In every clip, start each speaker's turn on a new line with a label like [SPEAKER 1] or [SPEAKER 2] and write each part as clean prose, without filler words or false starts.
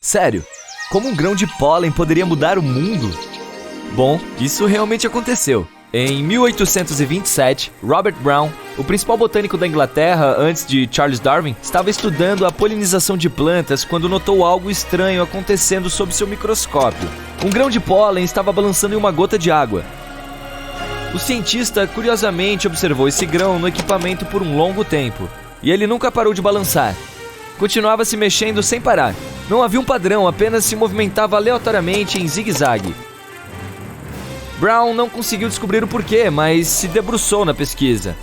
[SPEAKER 1] Sério, como um grão de pólen poderia mudar o mundo? Bom, isso realmente aconteceu. Em 1827, Robert Brown, o principal botânico da Inglaterra antes de Charles Darwin, estava estudando a polinização de plantas quando notou algo estranho acontecendo sob seu microscópio. Um grão de pólen estava balançando em uma gota de água. O cientista curiosamente observou esse grão no equipamento por um longo tempo, e ele nunca parou de balançar. Continuava se mexendo sem parar. Não havia um padrão, apenas se movimentava aleatoriamente em zigue-zague. Brown não conseguiu descobrir o porquê, mas se debruçou na pesquisa.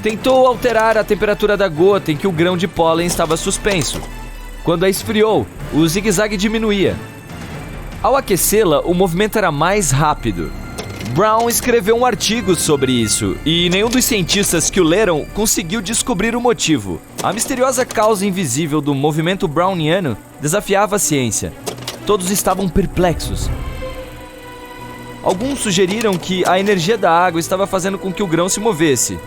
[SPEAKER 1] Tentou alterar a temperatura da gota em que o grão de pólen estava suspenso. Quando a esfriou, o zigue-zague diminuía. Ao aquecê-la, o movimento era mais rápido. Brown escreveu um artigo sobre isso, e nenhum dos cientistas que o leram conseguiu descobrir o motivo. A misteriosa causa invisível do movimento browniano desafiava a ciência. Todos estavam perplexos. Alguns sugeriram que a energia da água estava fazendo com que o grão se movesse.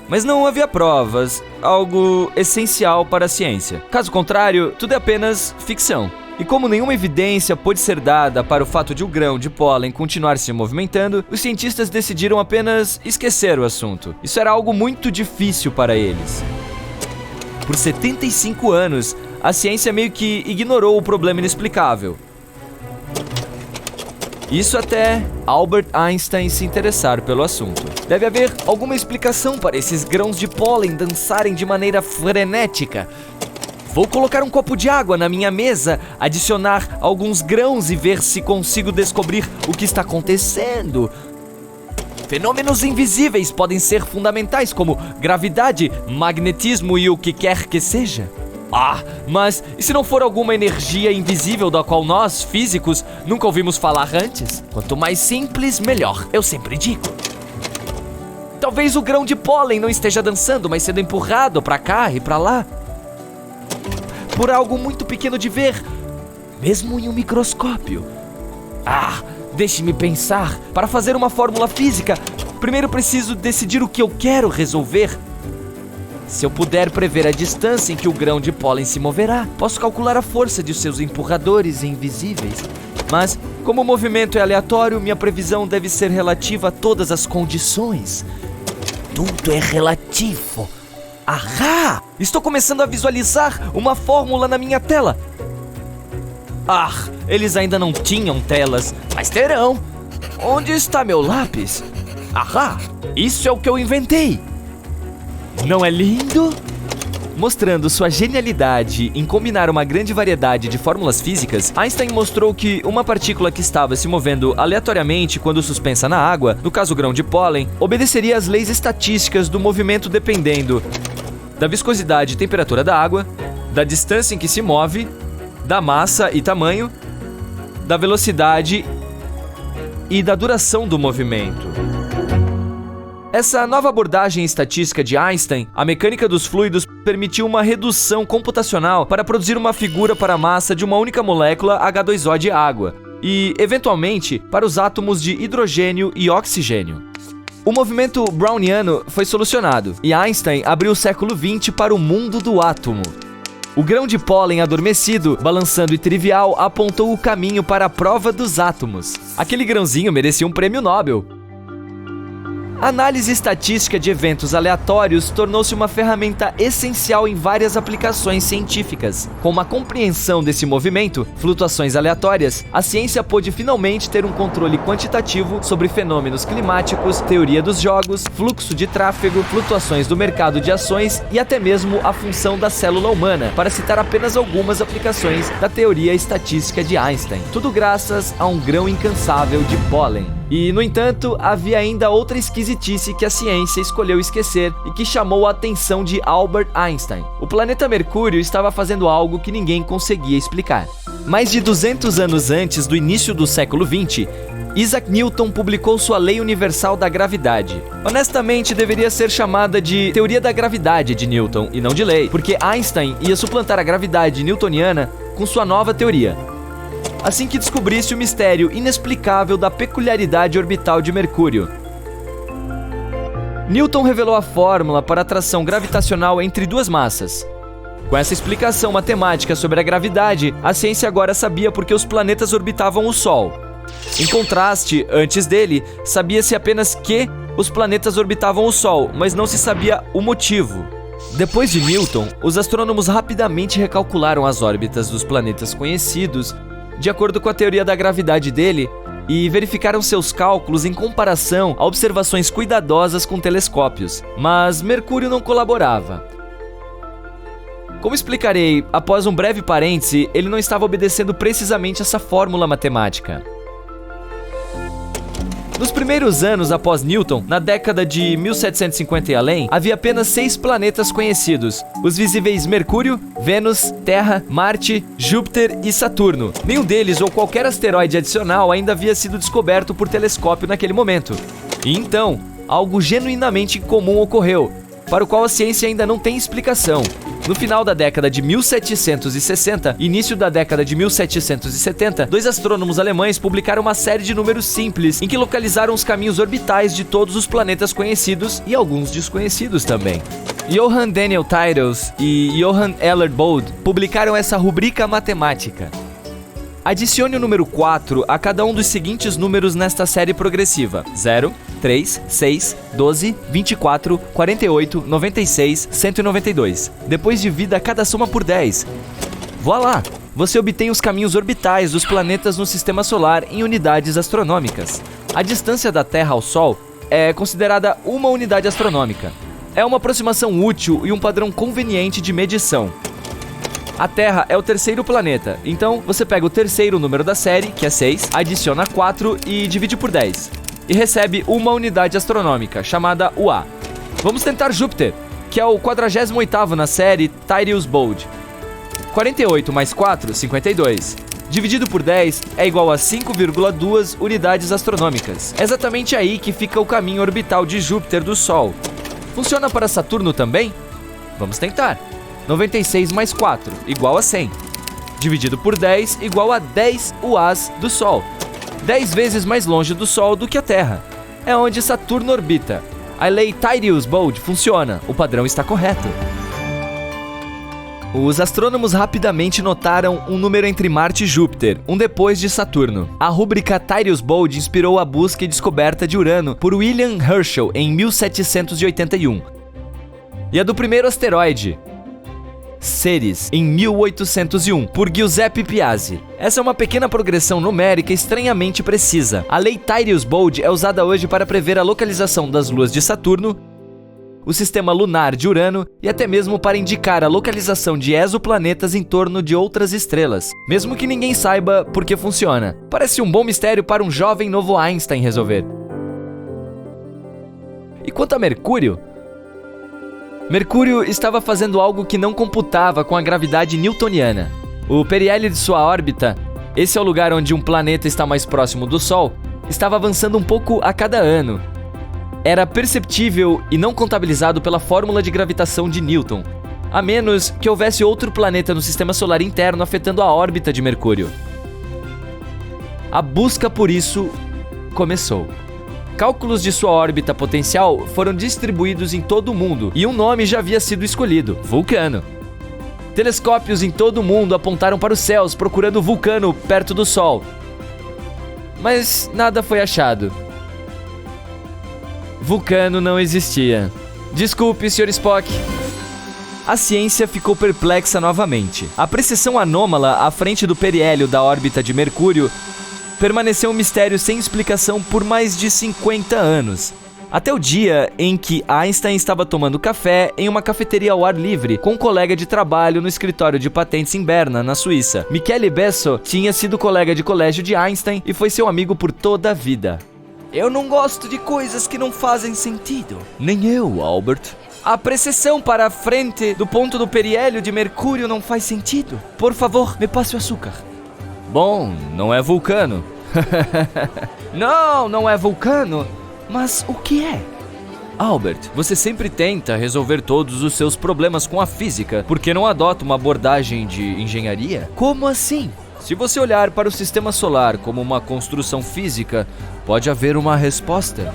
[SPEAKER 1] Mas não havia provas, algo essencial para a ciência. Caso contrário, tudo é apenas ficção. E como nenhuma evidência pôde ser dada para o fato de o grão de pólen continuar se movimentando, os cientistas decidiram apenas esquecer o assunto. Isso era algo muito difícil para eles. Por 75 anos, a ciência meio que ignorou o problema inexplicável. Isso até Albert Einstein se interessar pelo assunto. Deve haver alguma explicação para esses grãos de pólen dançarem de maneira frenética. Vou colocar um copo de água na minha mesa, adicionar alguns grãos e ver se consigo descobrir o que está acontecendo. Fenômenos invisíveis podem ser fundamentais, como gravidade, magnetismo e o que quer que seja. Mas e se não for alguma energia invisível da qual nós, físicos, nunca ouvimos falar antes? Quanto mais simples, melhor, eu sempre digo. Talvez o grão de pólen não esteja dançando, mas sendo empurrado para cá e para lá. Por algo muito pequeno de ver, mesmo em um microscópio. Deixe-me pensar. Para fazer uma fórmula física, primeiro preciso decidir o que eu quero resolver. Se eu puder prever a distância em que o grão de pólen se moverá, posso calcular a força de seus empurradores invisíveis. Mas, como o movimento é aleatório, minha previsão deve ser relativa a todas as condições. Tudo é relativo. Estou começando a visualizar uma fórmula na minha tela. Eles ainda não tinham telas, mas terão. Onde está meu lápis? Isso é o que eu inventei. Não é lindo? Mostrando sua genialidade em combinar uma grande variedade de fórmulas físicas, Einstein mostrou que uma partícula que estava se movendo aleatoriamente quando suspensa na água, no caso o grão de pólen, obedeceria às leis estatísticas do movimento dependendo da viscosidade e temperatura da água, da distância em que se move, da massa e tamanho, da velocidade e da duração do movimento. Essa nova abordagem estatística de Einstein, a mecânica dos fluidos, permitiu uma redução computacional para produzir uma figura para a massa de uma única molécula H2O de água e, eventualmente, para os átomos de hidrogênio e oxigênio. O movimento browniano foi solucionado e Einstein abriu o século XX para o mundo do átomo. O grão de pólen adormecido, balançando e trivial, apontou o caminho para a prova dos átomos. Aquele grãozinho merecia um prêmio Nobel. A análise estatística de eventos aleatórios tornou-se uma ferramenta essencial em várias aplicações científicas. Com uma compreensão desse movimento, flutuações aleatórias, a ciência pôde finalmente ter um controle quantitativo sobre fenômenos climáticos, teoria dos jogos, fluxo de tráfego, flutuações do mercado de ações e até mesmo a função da célula humana, para citar apenas algumas aplicações da teoria estatística de Einstein. Tudo graças a um grão incansável de pólen. E, no entanto, havia ainda outra esquisitice que a ciência escolheu esquecer e que chamou a atenção de Albert Einstein. O planeta Mercúrio estava fazendo algo que ninguém conseguia explicar. Mais de 200 anos antes do início do século XX, Isaac Newton publicou sua Lei Universal da Gravidade. Honestamente, deveria ser chamada de Teoria da Gravidade de Newton e não de lei, porque Einstein ia suplantar a gravidade newtoniana com sua nova teoria. Assim que descobrisse o mistério inexplicável da peculiaridade orbital de Mercúrio. Newton revelou a fórmula para a atração gravitacional entre duas massas. Com essa explicação matemática sobre a gravidade, a ciência agora sabia por que os planetas orbitavam o Sol. Em contraste, antes dele, sabia-se apenas que os planetas orbitavam o Sol, mas não se sabia o motivo. Depois de Newton, os astrônomos rapidamente recalcularam as órbitas dos planetas conhecidos, de acordo com a teoria da gravidade dele, e verificaram seus cálculos em comparação a observações cuidadosas com telescópios. Mas Mercúrio não colaborava. Como explicarei, após um breve parêntese, ele não estava obedecendo precisamente essa fórmula matemática. Nos primeiros anos após Newton, na década de 1750 e além, havia apenas 6 planetas conhecidos: os visíveis Mercúrio, Vênus, Terra, Marte, Júpiter e Saturno. Nenhum deles ou qualquer asteroide adicional ainda havia sido descoberto por telescópio naquele momento. E então, algo genuinamente incomum ocorreu, para o qual a ciência ainda não tem explicação. No final da década de 1760 e início da década de 1770, 2 astrônomos alemães publicaram uma série de números simples em que localizaram os caminhos orbitais de todos os planetas conhecidos e alguns desconhecidos também. Johann Daniel Titels e Johann Elert Bode publicaram essa rubrica matemática. Adicione o número 4 a cada um dos seguintes números nesta série progressiva: 0, 3, 6, 12, 24, 48, 96, 192. Depois divida cada soma por 10. Voilá! Você obtém os caminhos orbitais dos planetas no Sistema Solar em unidades astronômicas. A distância da Terra ao Sol é considerada uma unidade astronômica. É uma aproximação útil e um padrão conveniente de medição. A Terra é o terceiro planeta, então você pega o terceiro número da série, que é 6, adiciona 4 e divide por 10. E recebe uma unidade astronômica, chamada UA. Vamos tentar Júpiter, que é o 48º na série Titles-Bode. 48 mais 4, 52. Dividido por 10 é igual a 5,2 unidades astronômicas. É exatamente aí que fica o caminho orbital de Júpiter do Sol. Funciona para Saturno também? Vamos tentar. 96 mais 4, igual a 100. Dividido por 10, igual a 10 UAs do Sol. 10 vezes mais longe do Sol do que a Terra. É onde Saturno orbita. A lei Titles-Bode funciona, o padrão está correto. Os astrônomos rapidamente notaram um número entre Marte e Júpiter, um depois de Saturno. A rúbrica Titles-Bode inspirou a busca e descoberta de Urano por William Herschel em 1781. E a do primeiro asteroide, Ceres, em 1801, por Giuseppe Piazzi. Essa é uma pequena progressão numérica estranhamente precisa. A lei Titles-Bode é usada hoje para prever a localização das luas de Saturno, o sistema lunar de Urano e até mesmo para indicar a localização de exoplanetas em torno de outras estrelas, mesmo que ninguém saiba por que funciona. Parece um bom mistério para um jovem novo Einstein resolver. E quanto a Mercúrio? Mercúrio estava fazendo algo que não computava com a gravidade newtoniana. O periélio de sua órbita, esse é o lugar onde um planeta está mais próximo do Sol, estava avançando um pouco a cada ano. Era perceptível e não contabilizado pela fórmula de gravitação de Newton, a menos que houvesse outro planeta no sistema solar interno afetando a órbita de Mercúrio. A busca por isso começou. Cálculos de sua órbita potencial foram distribuídos em todo o mundo e um nome já havia sido escolhido: Vulcano. Telescópios em todo o mundo apontaram para os céus procurando Vulcano perto do Sol. Mas nada foi achado. Vulcano não existia. Desculpe, Sr. Spock. A ciência ficou perplexa novamente. A precessão anômala à frente do periélio da órbita de Mercúrio permaneceu um mistério sem explicação por mais de 50 anos. Até o dia em que Einstein estava tomando café em uma cafeteria ao ar livre com um colega de trabalho no escritório de patentes em Berna, na Suíça. Michele Besso tinha sido colega de colégio de Einstein e foi seu amigo por toda a vida. Eu não gosto de coisas que não fazem sentido. Nem eu, Albert. A precessão para a frente do ponto do periélio de Mercúrio não faz sentido. Por favor, me passe o açúcar. Bom, não é Vulcano. Não é Vulcano. Mas o que é? Albert, você sempre tenta resolver todos os seus problemas com a física. Por que não adota uma abordagem de engenharia? Como assim? Se você olhar para o sistema solar como uma construção física, pode haver uma resposta.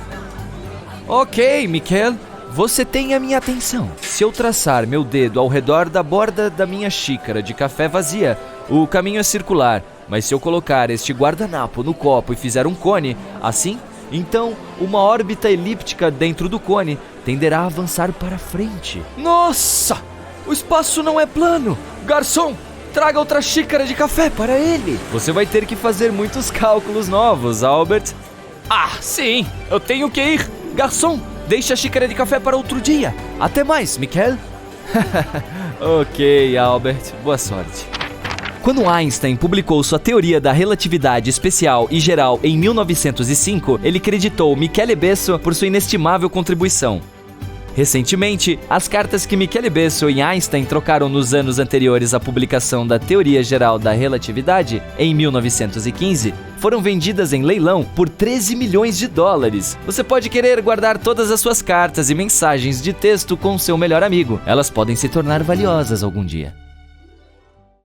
[SPEAKER 1] Ok, Michael. Você tem a minha atenção. Se eu traçar meu dedo ao redor da borda da minha xícara de café vazia, o caminho é circular. Mas se eu colocar este guardanapo no copo e fizer um cone, assim, então uma órbita elíptica dentro do cone tenderá a avançar para frente. Nossa! O espaço não é plano! Garçom, traga outra xícara de café para ele! Você vai ter que fazer muitos cálculos novos, Albert. Ah, sim! Eu tenho que ir! Garçom, deixe a xícara de café para outro dia! Até mais, Michael! Ok, Albert. Boa sorte. Quando Einstein publicou sua teoria da relatividade especial e geral em 1905, ele creditou Michele Besso por sua inestimável contribuição. Recentemente, as cartas que Michele Besso e Einstein trocaram nos anos anteriores à publicação da Teoria Geral da Relatividade, em 1915, foram vendidas em leilão por 13 milhões de dólares. Você pode querer guardar todas as suas cartas e mensagens de texto com seu melhor amigo. Elas podem se tornar valiosas algum dia.